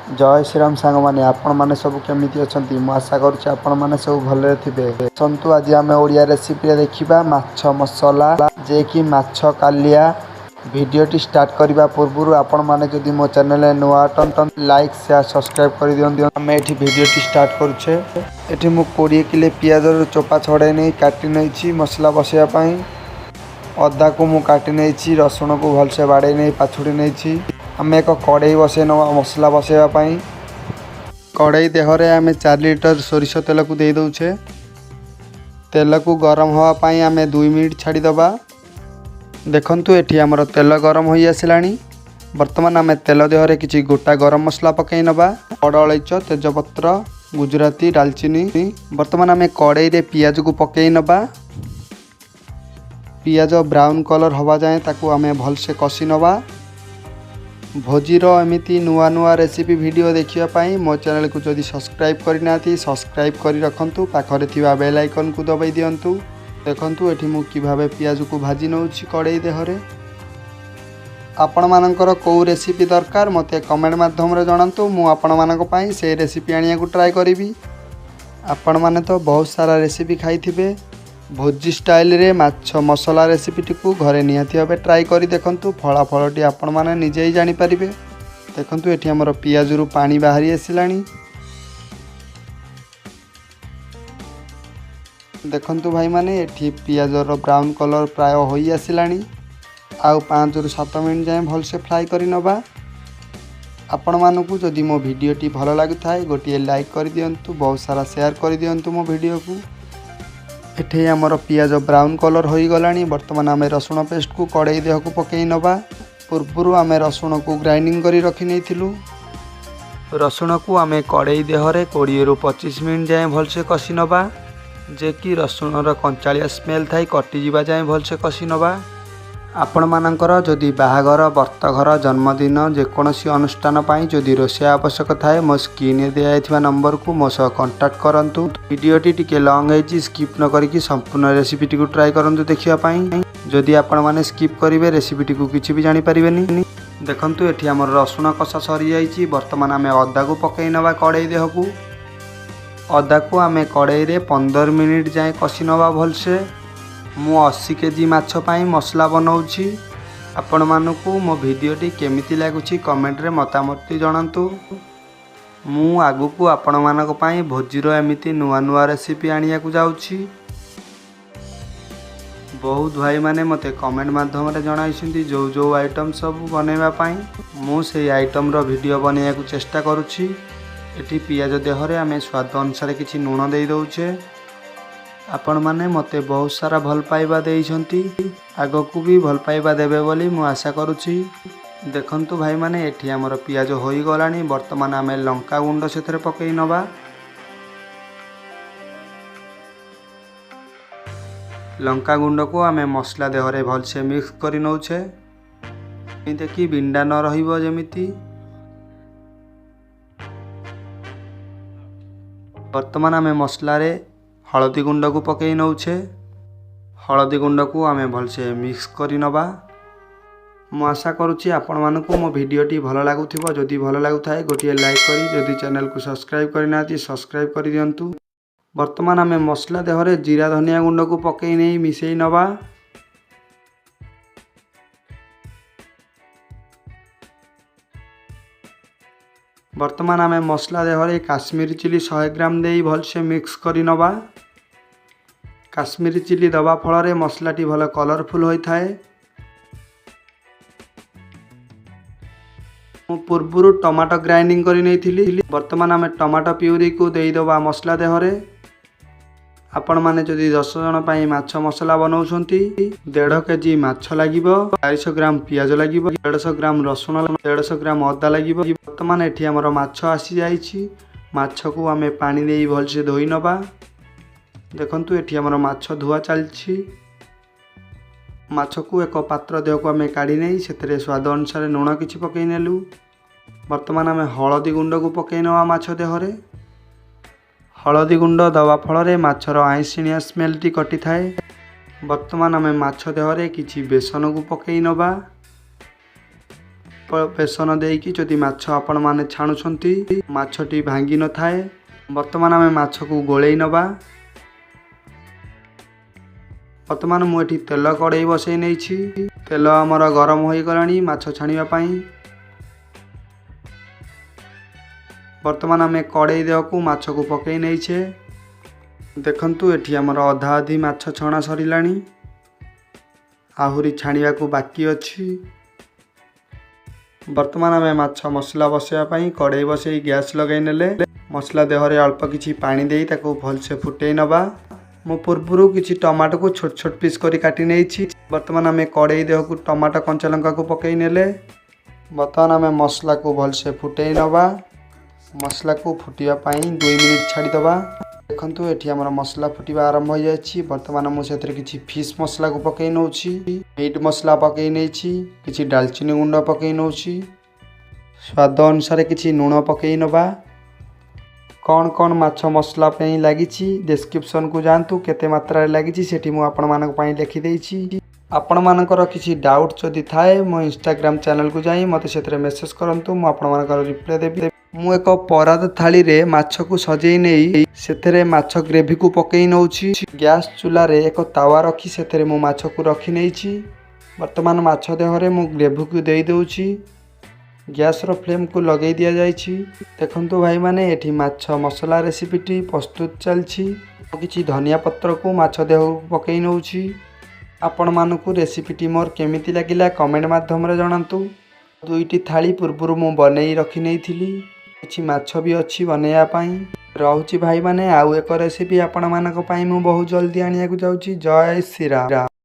जय श्रीराम सांग मैंने आपण मैंने सब केमी अच्छा मुझे आशा करुच्ची आपण मैंने सब भले थे। आसतु आज आम ओडिया रेसिपी देखा माछ मसला जे कि माछ कालिया। वीडियोटी स्टार्ट करने पूर्व आपण मैंने जदि मो चैनल नुआ अटन लाइक शेयर सब्सक्राइब कर दिखाँ। आम ये वीडियोटी स्टार्ट करुचे। ये मुझे 20 किलो पियाज चोपा छड़ाई नहीं काटी नहीं मसला बसैयापाई। अदा को मु काटी नहीं रसुण को भलसे बाड़े नहीं पाछुड़ी नहीं। आम एक कड़े बसई नवा मसला बसैयापाई। कड़े देहरे आम 4 लिटर सोरिष तेल को दे दौचे। तेल को गरम होगापाई आम 2 मिनिट छाड़ीदबा। देखंतु एठी आमर तेल गरम हो आसलानी। बर्तमान आम तेल देहरे किसी गोटा गरम मसला पकई नबा। बड़ अलैच तेजपत्र गुजराती डालचीनी। बर्तमान आम कड़े रे पियाज को पकई नबा। पियाज ब्राउन कलर हवा जाए ताकू आम भलसे कषि नबा। भोजीर एमती नुआ नुआ रेसिपी वीडियो देखापी मो चैनल को जदि सब्सक्राइब करना सब्सक्राइब कर रखु। पाखरे थिबा बेल आइकन को दबाई दिंतु। देखंतु एठी मु किभाबे पियाज को भाजी नउछि कड़ाई देहरे। आपण मानकर को रेसिपी दरकार मते कमेंट माध्यम रे जणांतु। मु आपण मानक पई से रेसिपी आनिया को ट्राई करिवि। आपण माने तो बहुत सारा रेसिपी खाइथिबे। भोजी स्टाइल रे माछ मसला रेसिपीटी को घरे निहाती भावे ट्राई करी देखंतु। फलाफलटी आपण माने निजे ही जानि परिबे। देखंतु एठी हमर पियाज रु पानी बाहरी आसिलानी। देखंतु भाई माने एठी पियाज रो ब्राउन कलर प्राय होई आसिलानी। आउ 5 रु 7 मिनिट जाए भलसे फ्राई करी नबा। आपण मानकु जदि मो वीडियोटी भलो लागुथाय गोटिए लाइक कर दियंतु। बहुत सारा शेयर कर दियंतु मो वीडियो को। एठे आमर पियाज ब्राउन कलर हो गलानी। बर्तमान आम रसुण पेस्ट को कड़ाई देह को पकई नबा। पूर्व आम रसुण को ग्राइंडिंग करी रखी नहीं। रसुण को आम कड़ाई देहरे 20 रु 25 मिनिट जाए भलसे कषि नबा। जे कि रसुणर कंचालिया स्मेल थाई कटिजा जाए भलसे कषि नबा। आपण मानकर जदि बाहागर बर्तघर जन्मदिन जेकोसी अनुष्ठान पाई जदि रोषेई आवश्यक थाए मो स्क्रीन दिखाई नंबर को मो सह कांटेक्ट करंतु। वीडियोटी टिके लॉन्ग है स्किप न करिकी संपूर्ण रेसिपीटी को ट्राई करंतु देखिया पाई। जदि आपण माने स्किप करिवे रेसिपीटी को किछि भी जानि परिबेनी। देखंतु एठी हमर रसुण कषा सरी जाईची। वर्तमान आमे अदा को पकई नबा कड़ाई देह को। अदा को आमे कड़ाई रे 15 मिनिट जाए कषि नबा भलसे। मु 80 केजी माछ पाई मसला बनाऊँगी। आपण मानकु मो वीडियोटी केमिति लागुछि कमेंट रे मतामत जणांतु। मु आगु को आपण मानक पाई भोजीर एमिति नुआ नुआ रेसिपी आनिया को जाउछि। बहुत भाई माने मते कमेंट माध्यम रे जणाइछन्ती जो जो आइटम सब बनेबा पाई। मु सेही आइटम रो वीडियो बनेया को चेष्टा करूछि। एठी पियाज देहरे आमे स्वाद अनुसार किछि लूण देई दउछे। आपण माने मते बहुत सारा भल पाइबा देइछन्ती। आगो को भी भल पाइबा देबे बोली मु आशा करूछि। देखंतु भाई माने एठी हमर पियाज होई गलानी। वर्तमान आमे लंका गुंड सेथरे पकई नबा। लंका गुंड को आमे मसला देहरे भल से मिक्स करी नउछे। देखि बिंडा न रहिबो जेमिति। वर्तमान आमे मसला रे हलदी गुंड को पकई नउछे। हलदी गुंड को आमे भलसे मिक्स करी नबा। मु आशा करुच्ची आपण मानकु मो वीडियोटी भलो लागुथिबो। जदि भलो लागुथाय गोटिए लाइक करी जदि चैनल को सब्सक्राइब करना सब्सक्राइब कर दियंतु। वर्तमान आमे मसला देहरे जीरा धनिया गुंड को पकई नहीं मिसई नबा। वर्तमान आमे मसला देहरे काश्मीरी चिली 100 ग्राम देई भलसे मिक्स करी नबा। काश्मीरी चिली दबा फल मसलाटी भल कलरफुल होता है। मु पूर्व टमाटो ग्राइंडिंग करी नहीं थी। वर्तमान आमे टमाटो प्यूरी को देईदबा मसला देहरे। आपण माने जदि 10 जन पाई माछ मसला बनाउछंती 1.5 केजी माछ लागिबो। 400 ग्राम पियाज लागिबो। 150 ग्राम रसुण 150 ग्राम अदा लागिबो। वर्तमान एठी हमर माछ आसी जाईछि। माछ को आमे पानी देई भलसे धोई नबा। देखंतु एठी हमर माछ धुआ चलछि। माछ को एक पात्र देह को आमे काढी नै सेतरे स्वाद अनुसार लूण किछि पकई नेलु। वर्तमान आमे हळदी गुंड को पकई नवा माछ देहरे। हळदी गुंड दवा फल माछर आइसिणिया स्मेल टी कटि थाए। वर्तमान आमे माछ देहरे किछि बेसन को पकई नबा। बेसन देकी जदि माछ आपण माने छाणुछंती माछटी भांगी न थाए। वर्तमान आमे माछ को गोळेई नबा। वर्तमान मु एठी तेल कड़ाई बसई नेछि। तेल हमर गरम होई गलानी माछ छाणिबा पई। वर्तमान आमे कड़ाई देहकू माछ को पकई नेछे। देखंतु एठी हमर अधा अधि माछ छणा सरिलानी। आहुरी छाणिबा को बाकी अछि। वर्तमान आमे माछ मसला बसैया पई कड़ाई बसई गैस लगै नेले। मसला देहरे अल्प किछि पानी देई ताको भलसे फुटै नबा। मो पूर्वरु किछि टमाटो को छोट छोट पीस करी काटी नेछि। वर्तमान आमे कड़ाई देहकू टमाटो कंचा लंका को पकई नेले। वर्तमान आमे मसला को भलसे फुटै नबा। मसला को फुटिया पई 2 मिनिट छाड़ी दबा। देखंतु एठी हमर मसला फुटिबा आरंभ हो जायछि। वर्तमान मु सेतरे किछि फिश मसला को पकई नउछि। मीट मसला पकई नेछि। किछि दालचीनी गुंडा पकई नउछि। स्वाद अनुसार किछि लूण पकई नबा। कौन कौन माछ मसला पे लगी डिस्क्रिप्शन को जानतु केते मात्रा लगी सेठी मु आपण मानक पई लिखि देछि। आपण मानकर किछि डाउट जदि थाए मो इंस्टाग्राम चैनल को जाई मते सेतरे मेसेज करंतु मु आपण मानकर रिप्लाई देबी। मु एक परात थाली रे माछ को सजेई नेई सेतरे माछ ग्रेवी को पकई नउछि। गैस चूल्हा रे एक तावा रखी सेतरे मु माछ को रखी नेछि। वर्तमान माछ देहरे मु ग्रेवी को देई देउछि। गैस रो फ्लेम को लगे दिया जाइछि। देखंतु भाई माने एठी माछ मसला रेसिपीटी प्रस्तुत चलछि। किछि धनिया पत्र को माछ देह पकई नउछि। आपण मानकु रेसिपीटी मोर केमिति लागिला कमेंट माध्यम रे जणांतु। दुईटी थाली पूर्वरु मु बनेई रखी नेइथिली। किछि माछ भी अछि बनेया पई। रहउछि भाई माने आउ एक रेसिपी आपण मानक पई मु बहुत जल्दी आनिया को जाउछि। जय श्री राम।